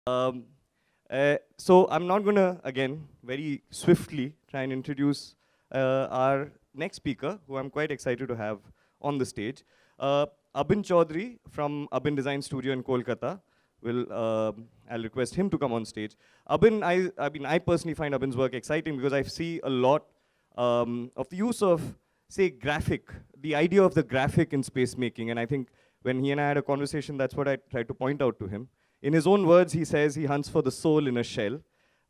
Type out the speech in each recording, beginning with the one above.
Um, so I'm not gonna, again, very swiftly try and introduce our next speaker, who I'm quite excited to have on the stage. Abin Chaudhuri from Abin Design Studio in Kolkata. I'll request him to come on stage. I personally find Abin's work exciting because I see a lot of the use of, say, the idea of the graphic in space making. And I think when he and I had a conversation, that's what I tried to point out to him. In his own words, he says he hunts for the soul in a shell.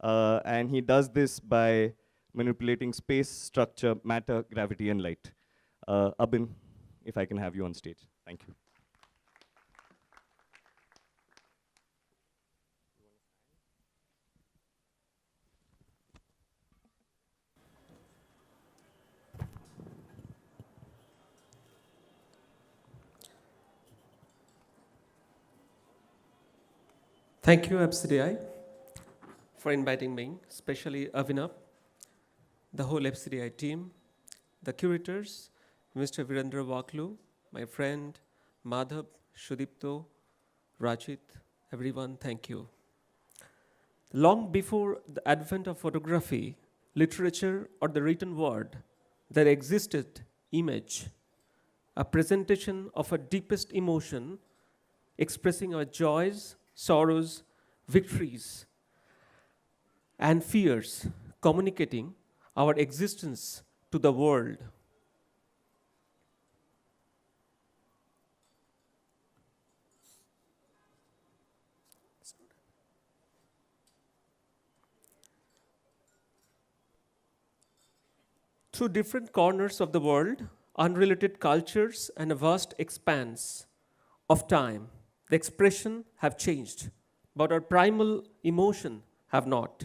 And he does this by manipulating space, structure, matter, gravity, and light. Abin, if I can have you on stage. Thank you. Thank you, FCDI, for inviting me, especially Avinav, the whole FCDI team, the curators, Mr. Virendra Waklu, my friend, Madhav, Shudipto, Rajit, everyone, thank you. Long before the advent of photography, literature, or the written word, there existed image, a presentation of our deepest emotion, expressing our joys, sorrows, victories, and fears, communicating our existence to the world. Through different corners of the world, unrelated cultures, and a vast expanse of time, the expression have changed, but our primal emotion have not.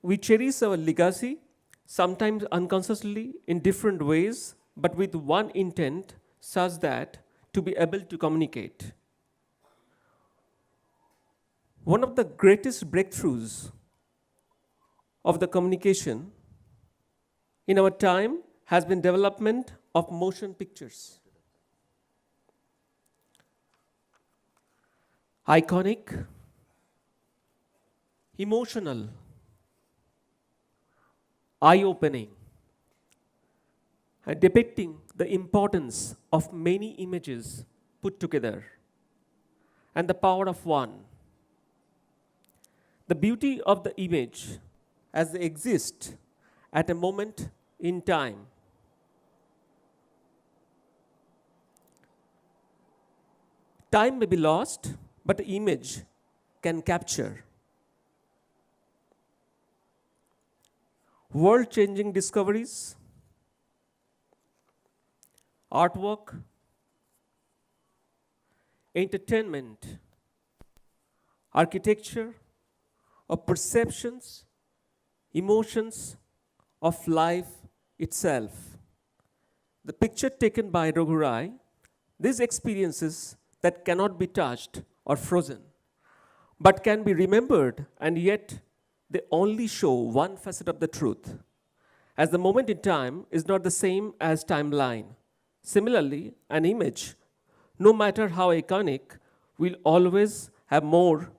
We cherish our legacy, sometimes unconsciously in different ways, but with one intent, such that to be able to communicate. One of the greatest breakthroughs of the communication in our time has been development of motion pictures. Iconic, emotional, eye-opening, and depicting the importance of many images put together and the power of one. The beauty of the image as they exist at a moment in time. Time may be lost, but the image can capture. World-changing discoveries, artwork, entertainment, architecture, or perceptions, emotions of life itself. The picture taken by Raghurai, these experiences that cannot be touched or frozen, but can be remembered, and yet they only show one facet of the truth, as the moment in time is not the same as timeline. Similarly, an image, no matter how iconic, will always have more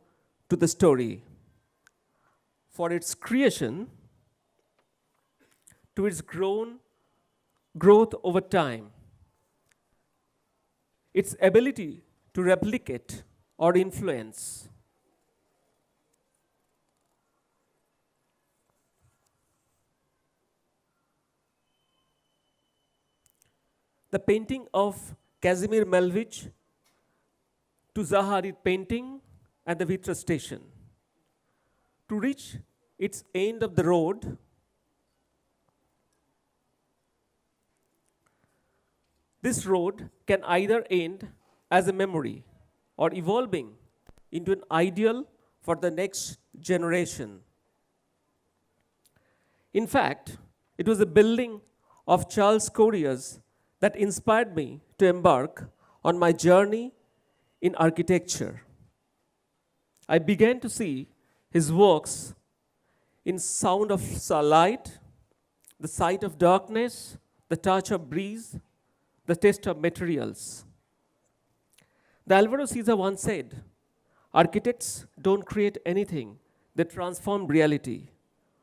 to the story. For its creation, to its growth over time, its ability to replicate or influence. The painting of Kazimir Malevich to Zaha painting at the Vitra station. To reach its end of the road, this road can either end as a memory or evolving into an ideal for the next generation. In fact, it was the building of Charles Corrier's that inspired me to embark on my journey in architecture. I began to see his works in sound of light, the sight of darkness, the touch of breeze, the test of materials. The Alvaro Siza once said, architects don't create anything, they transform reality.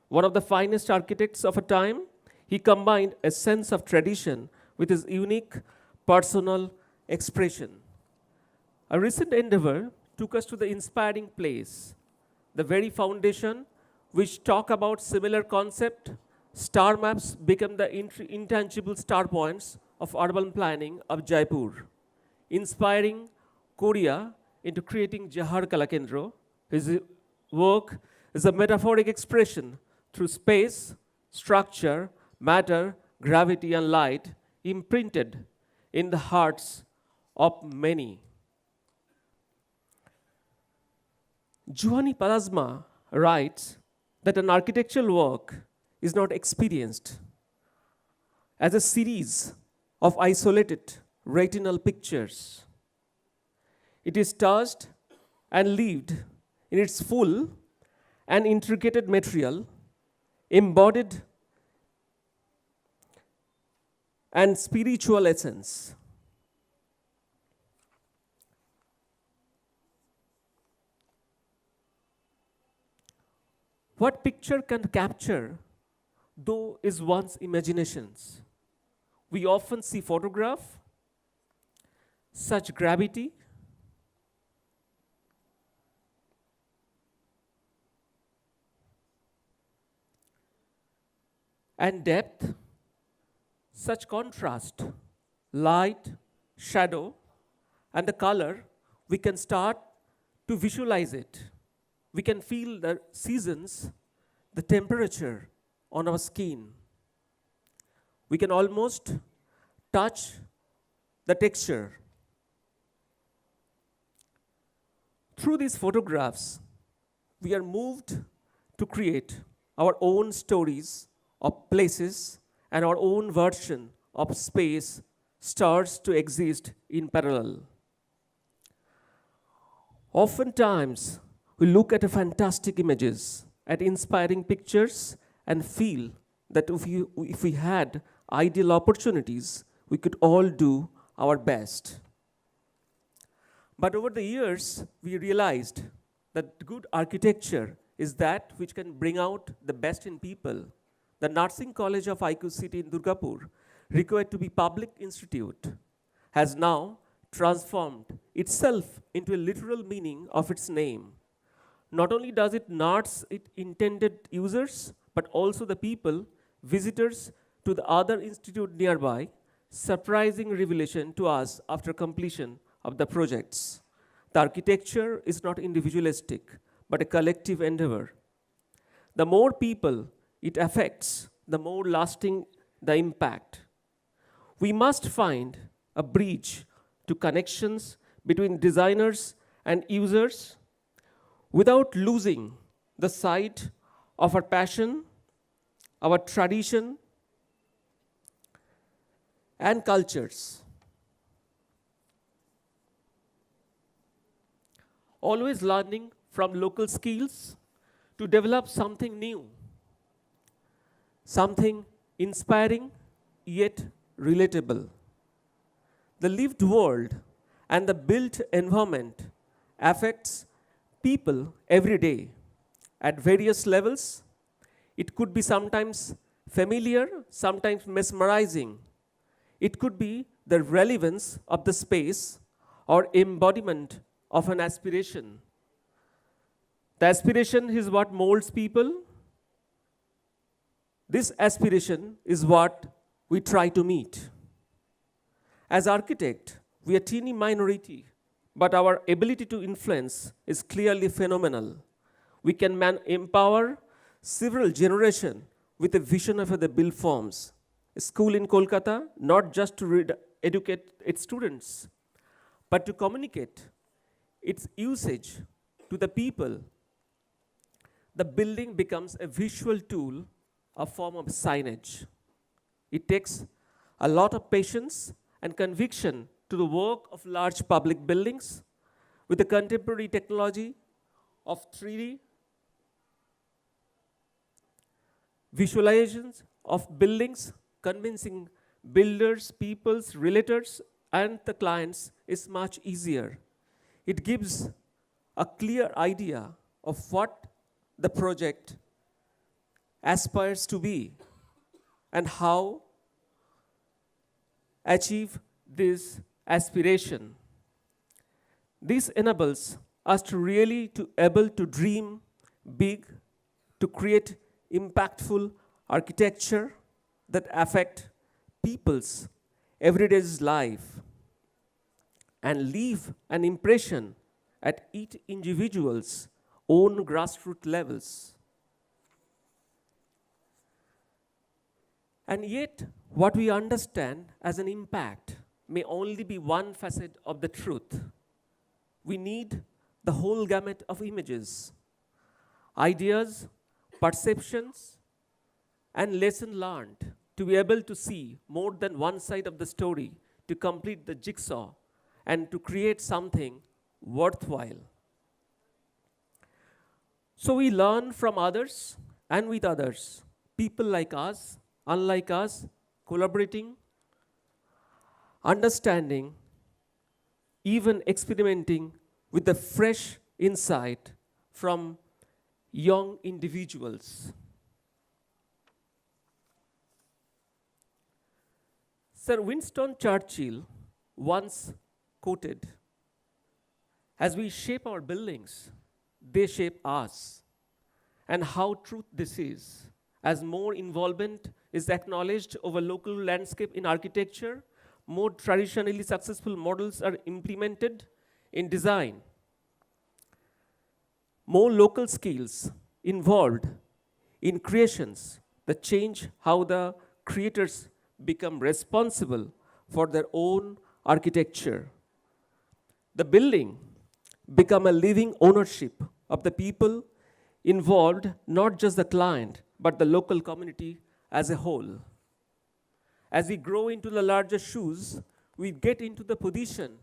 One of the finest architects of a time, he combined a sense of tradition with his unique personal expression. A recent endeavor took us to the inspiring place, the very foundation which talk about similar concept. Star maps become the intangible star points of urban planning of Jaipur, inspiring Korea into creating Jahar Kalakendra. His work is a metaphoric expression through space, structure, matter, gravity, and light imprinted in the hearts of many. Juhani Palasma writes that an architectural work is not experienced as a series of isolated retinal pictures. It is touched and lived in its full and intricate material, embodied and spiritual essence. What picture can capture, though, is one's imaginations. We often see photograph, such gravity, and depth, such contrast, light, shadow, and the color, we can start to visualize it. We can feel the seasons, the temperature on our skin. We can almost touch the texture. Through these photographs, we are moved to create our own stories of places, and our own version of space starts to exist in parallel. Oftentimes, we look at fantastic images, at inspiring pictures, and feel that if we had ideal opportunities, we could all do our best. But over the years, we realized that good architecture is that which can bring out the best in people. The Nursing College of IQ City in Durgapur, required to be public institute, has now transformed itself into a literal meaning of its name. Not only does it nurse its intended users, but also the people, visitors to the other institute nearby, surprising revelation to us after completion of the projects. The architecture is not individualistic, but a collective endeavor. The more people it affects, the more lasting the impact. We must find a bridge to connections between designers and users without losing the sight of our passion, our tradition, and cultures. Always learning from local skills to develop something new, something inspiring yet relatable. The lived world and the built environment affects people every day at various levels. It could be sometimes familiar, sometimes mesmerizing. It could be the relevance of the space or embodiment of an aspiration. The aspiration is what molds people. This aspiration is what we try to meet. As architect, we are a teeny minority, but our ability to influence is clearly phenomenal. We can empower several generations with a vision of the built forms. A school in Kolkata, not just to educate its students, but to communicate its usage to the people. The building becomes a visual tool, a form of signage. It takes a lot of patience and conviction to the work of large public buildings with the contemporary technology of 3D visualizations of buildings, convincing builders, peoples, realtors, and the clients is much easier. It gives a clear idea of what the project aspires to be and how achieve this aspiration. This enables us to really to able to dream big, to create impactful architecture that affect people's everyday life and leave an impression at each individual's own grassroots levels. And yet, what we understand as an impact may only be one facet of the truth. We need the whole gamut of images, ideas, perceptions, and lessons learned to be able to see more than one side of the story to complete the jigsaw and to create something worthwhile. So we learn from others and with others, people like us, unlike us, collaborating, understanding, even experimenting with the fresh insight from young individuals. Sir Winston Churchill once quoted, "As we shape our buildings, they shape us." And how true this is. As more involvement is acknowledged over local landscape in architecture, more traditionally successful models are implemented in design. More local skills involved in creations that change how the creators become responsible for their own architecture. The building become a living ownership of the people involved, not just the client, but the local community as a whole. As we grow into the larger shoes, we get into the position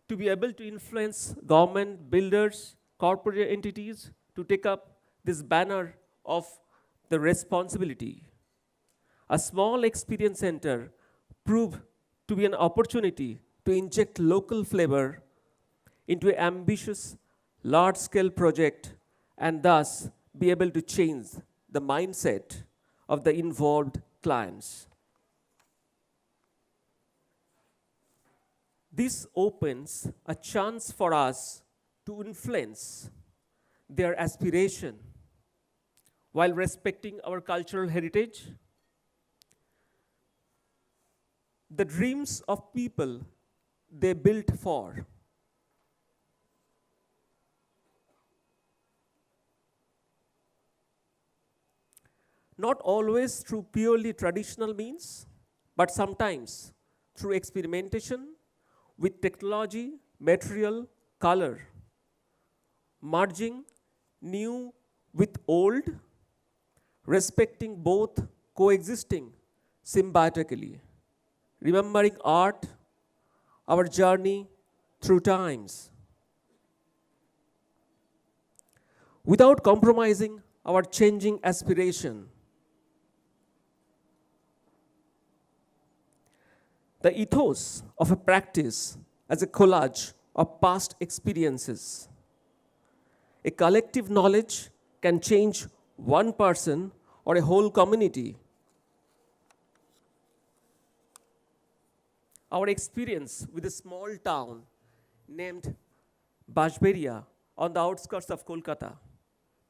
to be able to influence government, builders, corporate entities to take up this banner of the responsibility. A small experience center proved to be an opportunity to inject local flavor into an ambitious, large-scale project and thus be able to change the mindset of the involved clients. This opens a chance for us to influence their aspiration while respecting our cultural heritage. The dreams of people they built for. Not always through purely traditional means, but sometimes through experimentation with technology, material, color, merging new with old, respecting both, coexisting symbiotically, remembering art, our journey through times, without compromising our changing aspiration. The ethos of a practice as a collage of past experiences. A collective knowledge can change one person or a whole community. Our experience with a small town named Bashberia on the outskirts of Kolkata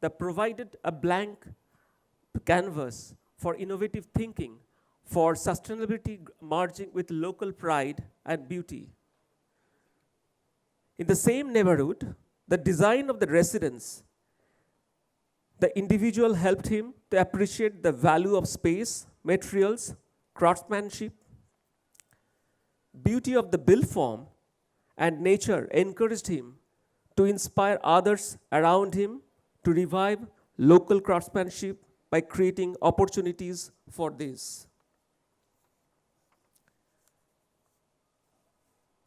that provided a blank canvas for innovative thinking, for sustainability merging with local pride and beauty. In the same neighborhood, the design of the residence, the individual helped him to appreciate the value of space, materials, craftsmanship, beauty of the built form, and nature encouraged him to inspire others around him to revive local craftsmanship by creating opportunities for this.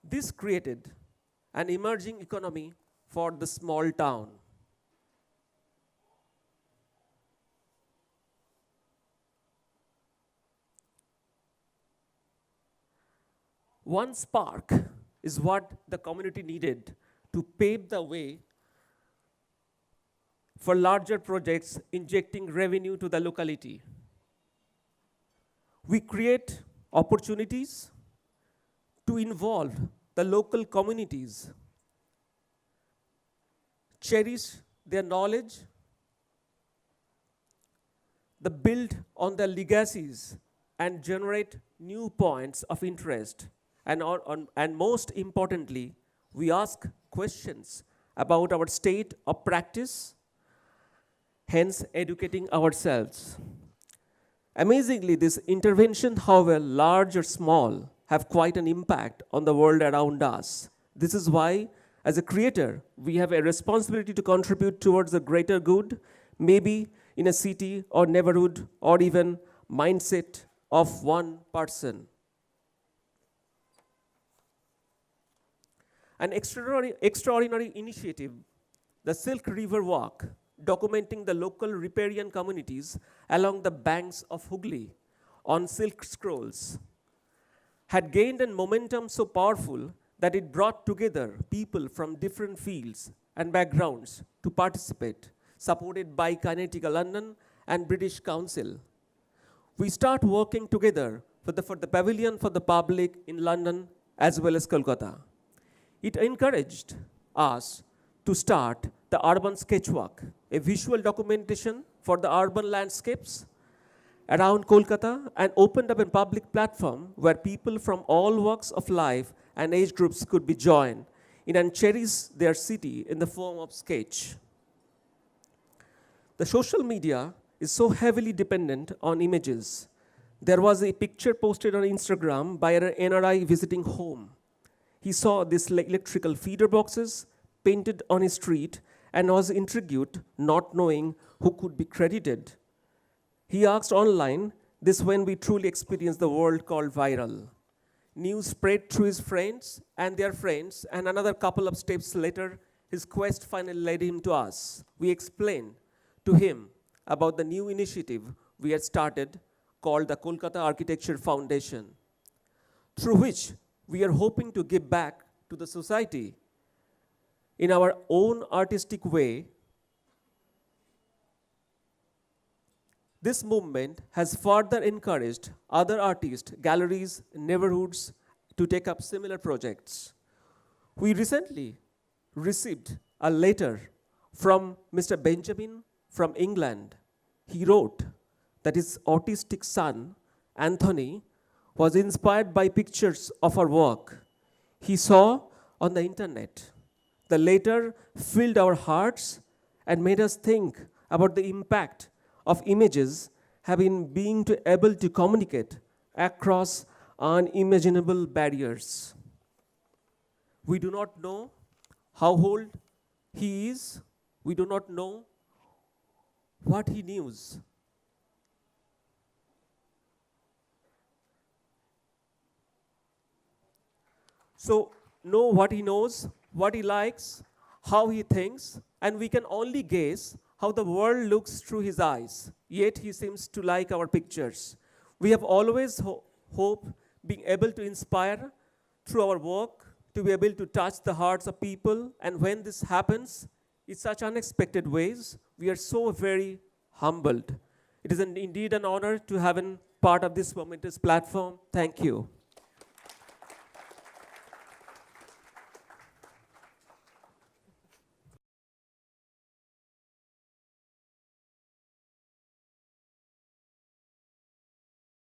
This created an emerging economy for the small town. One spark is what the community needed to pave the way for larger projects injecting revenue to the locality. We create opportunities to involve the local communities, cherish their knowledge, build on their legacies, and generate new points of interest. And most importantly, we ask questions about our state of practice, hence educating ourselves. Amazingly, this intervention, however large or small, have quite an impact on the world around us. This is why, as a creator, we have a responsibility to contribute towards the greater good, maybe in a city or neighborhood or even mindset of one person. An extraordinary initiative, the Silk River Walk, documenting the local riparian communities along the banks of Hooghly on silk scrolls, had gained a momentum so powerful that it brought together people from different fields and backgrounds to participate, supported by Kinetica London and British Council. We start working together for the Pavilion for the Public in London as well as Kolkata. It encouraged us to start the Urban Sketchwalk, a visual documentation for the urban landscapes around Kolkata, and opened up a public platform where people from all walks of life and age groups could be joined in and cherish their city in the form of sketch. The social media is so heavily dependent on images. There was a picture posted on Instagram by an NRI visiting home. He saw these electrical feeder boxes painted on his street and was intrigued, not knowing who could be credited. He asked online, this when we truly experienced the world called viral. News spread through his friends, and another couple of steps later, his quest finally led him to us. We explained to him about the new initiative we had started called the Kolkata Architecture Foundation, through which we are hoping to give back to the society in our own artistic way. This movement has further encouraged other artists, galleries, neighborhoods to take up similar projects. We recently received a letter from Mr. Benjamin from England. He wrote that his autistic son, Anthony, was inspired by pictures of our work he saw on the internet. The letter filled our hearts and made us think about the impact of images having being able to communicate across unimaginable barriers. We do not know how old he is. We do not know what he knows. So, know what he knows, what he likes, how he thinks, and we can only guess how the world looks through his eyes. Yet he seems to like our pictures. We have always hoped being able to inspire through our work, to be able to touch the hearts of people, and when this happens in such unexpected ways, we are so very humbled. It is indeed an honor to have been part of this momentous platform. Thank you.